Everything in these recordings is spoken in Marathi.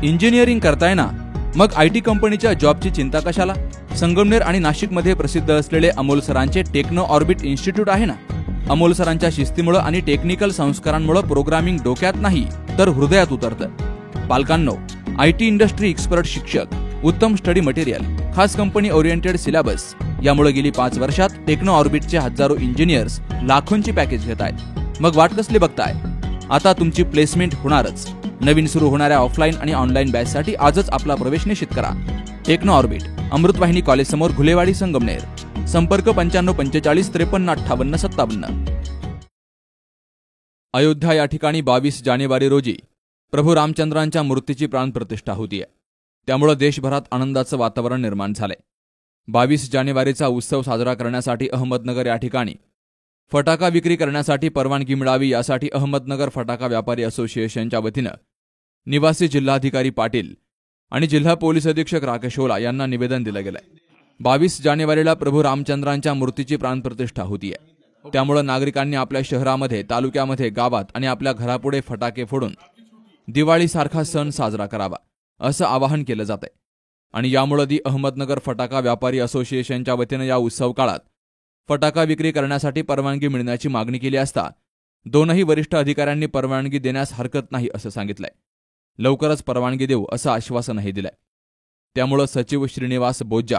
इंजिनिअरिंग करताय ना, मग IT कंपनीच्या जॉबची चिंता कशाला? संगमनेर आणि नाशिकमध्ये प्रसिद्ध असलेले अमोल सरांचे टेक्नो ऑर्बिट इन्स्टिट्यूट आहे ना. अमोल सरांच्या शिस्तीमुळे आणि टेक्निकल संस्कारांमुळे प्रोग्रामिंग डोक्यात नाही तर हृदयात उतरतं. पालकांनो, IT इंडस्ट्री एक्सपर्ट शिक्षक, उत्तम स्टडी मटेरियल, खास कंपनी ओरिएंटेड सिलेबस यामुळे गेली 5 वर्षात टेक्नो ऑर्बिटचे हजारो इंजिनियर्स लाखोंची पॅकेज घेत आहेत. मग वाट कसली बघताय? आता तुमची प्लेसमेंट होणारच. नवीन सुरू होणाऱ्या ऑफलाईन आणि ऑनलाईन बॅचसाठी आजच आपला प्रवेश निश्चित करा. टेक्नो ऑर्बिट, अमृतवाहिनी कॉलेज समोर, घुलेवाडी, संगमनेर. संपर्क 95 45 53 58 57. अयोध्या या ठिकाणी 22 जानेवारी रोजी प्रभू रामचंद्रांच्या मूर्तीची प्राणप्रतिष्ठा होतीये. त्यामुळे देशभरात आनंदाचं वातावरण निर्माण झालंय. 22 जानेवारीचा उत्सव साजरा करण्यासाठी अहमदनगर या ठिकाणी फटाका विक्री करण्यासाठी परवानगी मिळावी यासाठी अहमदनगर फटाका व्यापारी असोसिएशनच्या वतीनं निवासी जिल्हाधिकारी पाटील आणि जिल्हा पोलीस अधीक्षक राकेश ओला यांना निवेदन दिलं गेलंय. 22 जानेवारीला प्रभू रामचंद्रांच्या मूर्तीची प्राणप्रतिष्ठा होतीये. त्यामुळे नागरिकांनी आपल्या शहरामध्ये, तालुक्यामध्ये, गावात आणि आपल्या घरापुढे फटाके फोडून दिवाळीसारखा सण साजरा करावा असं आवाहन केलं जातंय. आणि यामुळे अहमदनगर फटाका व्यापारी असोसिएशनच्या वतीनं या उत्सव काळात फटाका विक्री करण्यासाठी परवानगी मिळण्याची मागणी केली असता दोनही वरिष्ठ अधिकाऱ्यांनी परवानगी देण्यास हरकत नाही असं सांगितलंय. लवकरच परवानगी देऊ असं आश्वासनही दिलंय. त्यामुळे सचिव श्रीनिवास बोज्जा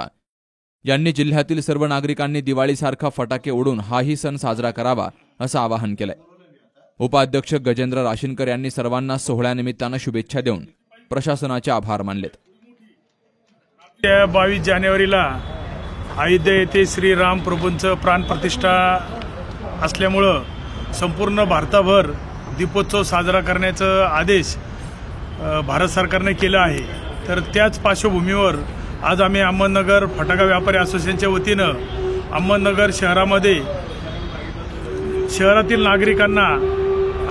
यांनी जिल्ह्यातील सर्व नागरिकांनी दिवाळीसारखा फटाके उडून हाही सण साजरा करावा असं आवाहन केलंय. उपाध्यक्ष गजेंद्र राशीनकर यांनी सर्वांना सोहळ्यानिमित्तानं शुभेच्छा देऊन प्रशासनाचे आभार मानलेत. 22 जानेवारीला अयोध्या येथे श्रीराम प्रभूंचं प्राणप्रतिष्ठा असल्यामुळं संपूर्ण भारताभर दीपोत्सव साजरा करण्याचा आदेश भारत सरकारने केला आहे. तर त्याच पार्श्वभूमीवर आज आम्ही अहमदनगर फटाका व्यापारी असोसिएशनच्या वतीनं अहमदनगर शहरामध्ये शहरातील नागरिकांना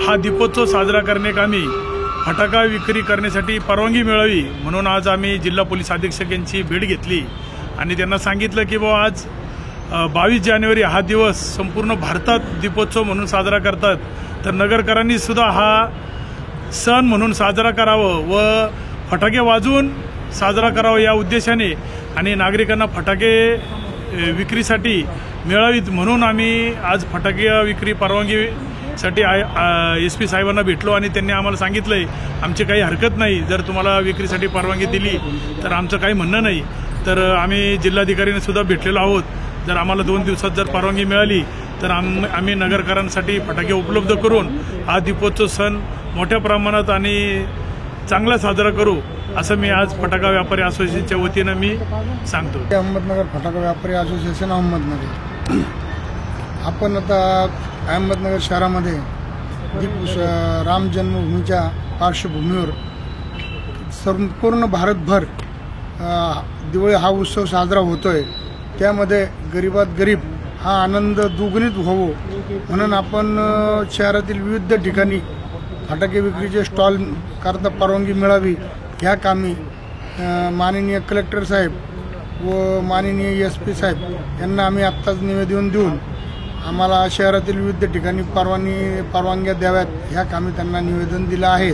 हा दीपोत्सव साजरा करण्याकामी फटाका विक्री करण्यासाठी परवानगी मिळावी म्हणून आज आम्ही जिल्हा पोलीस अधीक्षक यांची भेट घेतली आणि त्यांना सांगितलं की बाबा आज 22 जानेवारी हा दिवस संपूर्ण भारतात दीपोत्सव म्हणून साजरा करतात, तर नगरकरांनी सुद्धा हा सण म्हणून साजरा करावं व फटाके वाजवून साजरा करावा या उद्देशाने आणि नागरिकांना फटाके विक्रीसाठी मिळावीत म्हणून आम्ही आज फटाके विक्री परवानगीसाठी SP साहेबांना भेटलो आणि त्यांनी आम्हाला सांगितलंय आमची काही हरकत नाही, जर तुम्हाला विक्रीसाठी परवानगी दिली तर आमचं काही म्हणणं नाही. तर आम्ही जिल्हाधिकाऱ्यांना सुद्धा भेटलेलो आहोत. जर आम्हाला 2 दिवसात जर परवानगी मिळाली तर आम्ही नगरकरांसाठी फटाके उपलब्ध करून हा दीपोत्सव सण मोठ्या प्रमाणात आणि चांगला साजरा करू असं मी आज फटाका व्यापारी असोसिएशनच्या वतीनं मी सांगतो. अहमदनगर फटाका व्यापारी असोसिएशन अहमदनगर, आपण आता अहमदनगर शहरामध्ये राम जन्मभूमीच्या पार्श्वभूमीवर संपूर्ण भारतभर दिवाळी हा उत्सव साजरा होतोय. त्यामध्ये गरीबात गरीब हा आनंद दुगणित व्हावं म्हणून आपण शहरातील विविध ठिकाणी फटाके विक्रीचे स्टॉल करता परवानगी मिळावी ह्या कामी माननीय कलेक्टर साहेब व माननीय SP साहेब यांना आम्ही आत्ताच निवेदन देऊन आम्हाला शहरातील विविध ठिकाणी परवानग्या द्याव्यात ह्या कामी त्यांना निवेदन दिलं आहे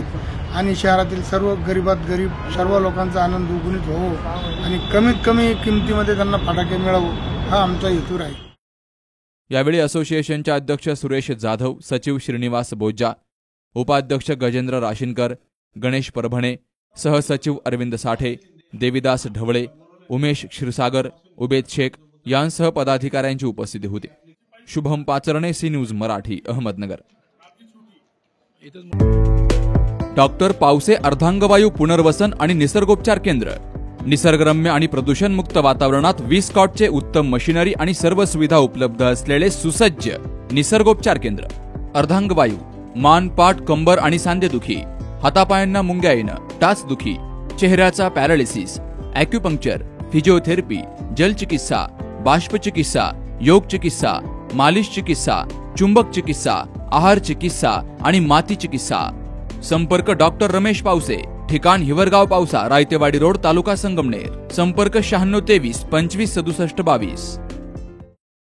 आणि शहरातील सर्व गरीबात गरीब सर्व लोकांचा आनंद दुगुणित व्हावं आणि कमीत कमी किमतीमध्ये त्यांना फटाके मिळावं हा आमचा हेतू आहे. यावेळी असोसिएशनचे अध्यक्ष सुरेश जाधव, सचिव श्रीनिवास बोज्जा, उपाध्यक्ष गजेंद्र राशीनकर, गणेश परभणे, सहसचिव अरविंद साठे, देविदास ढवळे, उमेश क्षीरसागर, उबेद शेख यांसह पदाधिकाऱ्यांची उपस्थिती होती. Shubham Pacharne, C news Marathi, Ahmednagar. Doctor Pawase अर्धांगवायू पुनर्वसन आणि निसर्गोपचार केंद्र. निसर्गरम्य आणि प्रदूषणमुक्त वातावरणात 20 कॉटचे उत्तम मशिनरी आणि सर्व सुविधा उपलब्ध असलेले सुसज्ज निसर्गोपचार केंद्र. अर्धांगवायू, मान, पाठ, कंबर आणि सांधेदुखी, हातापायांना मुंग्या येणं, टाचदुखी, चेहऱ्याचा पॅरालिसिस, ॲक्युपंक्चर, फिजिओथेरपी, जलचिकित्सा, बाष्पचिकित्सा, योग चिकित्सा, मालिश चिकित्सा, चुंबक चिकित्सा, आहार चिकित्सा आणि माती चिकित्सा. संपर्क डॉक्टर रमेश पावसे, ठिकाण हिवरगाव पावसा, रायतेवाडी रोड, तालुका संगमनेर. संपर्क 96 23 25 67 22.